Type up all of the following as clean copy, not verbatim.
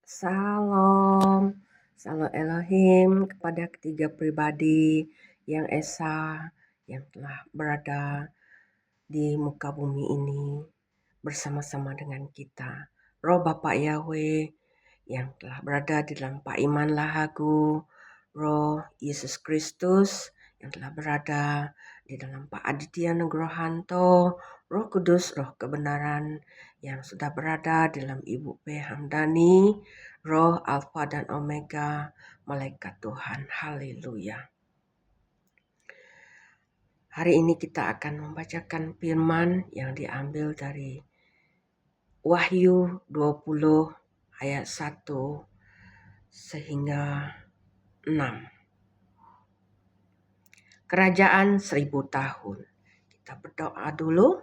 Salam, salam Elohim kepada ketiga pribadi yang esa yang telah berada di muka bumi ini bersama-sama dengan kita. Roh Bapa Yahweh yang telah berada di dalam Pak Iman Lahagu, Roh Yesus Kristus yang telah berada di dalam Pak Aditya Nugrohanto, Roh Kudus, Roh Kebenaran yang sudah berada di dalam Ibu P. Hamdani, Roh Alfa dan Omega, Malaikat Tuhan. Haleluya. Hari ini kita akan membacakan firman yang diambil dari Wahyu 20 ayat 1 sehingga 6. Kerajaan 1000 tahun. Kita berdoa dulu.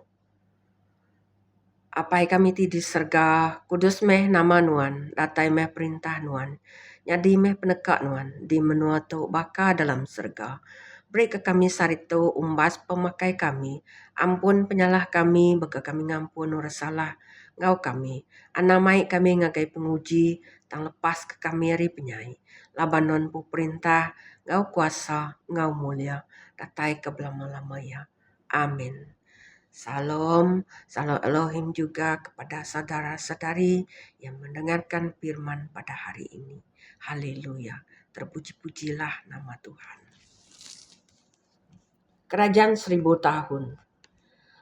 Apai kami ti di serga, kudus meh nama nuan, datai meh perintah nuan, nyadi meh peneka nuan, di menua tu baka dalam serga. Beri ke kami sarito umbas pemakai kami, ampun penyalah kami, baka kami ngampun salah ngau kami. Anamai kami ngagai penguji, tang lepas ke kami ri penyai. Labanon pu perintah, ngau kuasa, ngau mulia, datai ke belama-lama ya. Amin. Salam Elohim juga kepada saudara-saudari yang mendengarkan firman pada hari ini. Haleluya. Terpuji-pujilah nama Tuhan. Kerajaan 1000 tahun.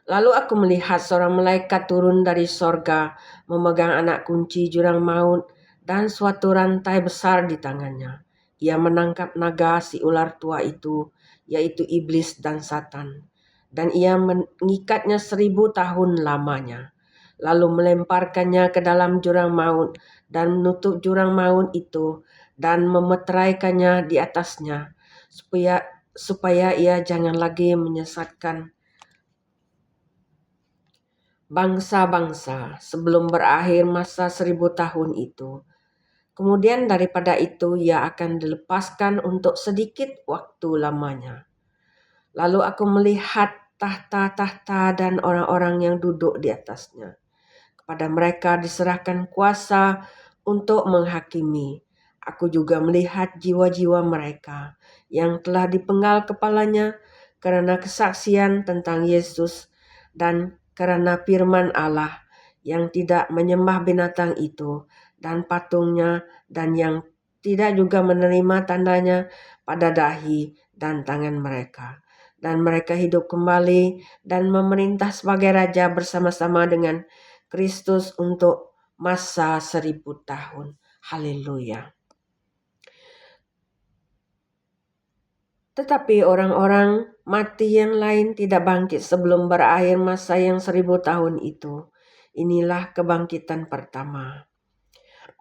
Lalu aku melihat seorang malaikat turun dari sorga, memegang anak kunci jurang maut dan suatu rantai besar di tangannya. Ia menangkap naga si ular tua itu, yaitu iblis dan Satan. Dan ia mengikatnya 1000 tahun lamanya. Lalu melemparkannya ke dalam jurang maut dan menutup jurang maut itu dan memeteraikannya di atasnya supaya ia jangan lagi menyesatkan bangsa-bangsa sebelum berakhir masa 1000 tahun itu. Kemudian daripada itu ia akan dilepaskan untuk sedikit waktu lamanya. Lalu aku melihat tahta-tahta dan orang-orang yang duduk di atasnya. Kepada mereka diserahkan kuasa untuk menghakimi. Aku juga melihat jiwa-jiwa mereka yang telah dipenggal kepalanya karena kesaksian tentang Yesus dan karena firman Allah, yang tidak menyembah binatang itu dan patungnya, dan yang tidak juga menerima tandanya pada dahi dan tangan mereka. Dan mereka hidup kembali dan memerintah sebagai raja bersama-sama dengan Kristus untuk masa 1000 tahun. Haleluya. Tetapi orang-orang mati yang lain tidak bangkit sebelum berakhir masa yang 1000 tahun itu. Inilah kebangkitan pertama.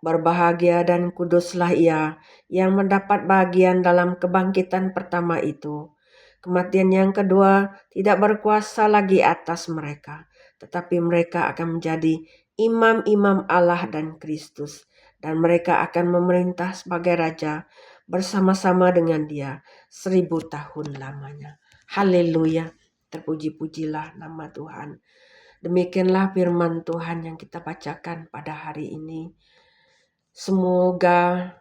Berbahagia dan kuduslah ia yang mendapat bagian dalam kebangkitan pertama itu. Kematian yang kedua tidak berkuasa lagi atas mereka, tetapi mereka akan menjadi imam-imam Allah dan Kristus, dan mereka akan memerintah sebagai raja bersama-sama dengan dia 1000 tahun lamanya. Haleluya, terpuji-pujilah nama Tuhan. Demikianlah firman Tuhan yang kita bacakan pada hari ini. Semoga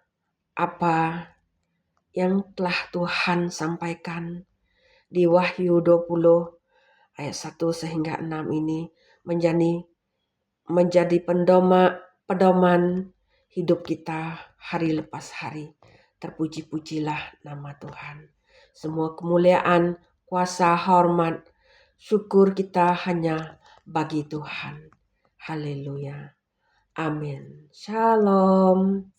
apa yang telah Tuhan sampaikan di Wahyu 20 ayat 1 sehingga 6 ini menjadi pedoman hidup kita hari lepas hari. Terpuji-pujilah nama Tuhan. Semua kemuliaan, kuasa, hormat, syukur kita hanya bagi Tuhan. Haleluya. Amin. Shalom.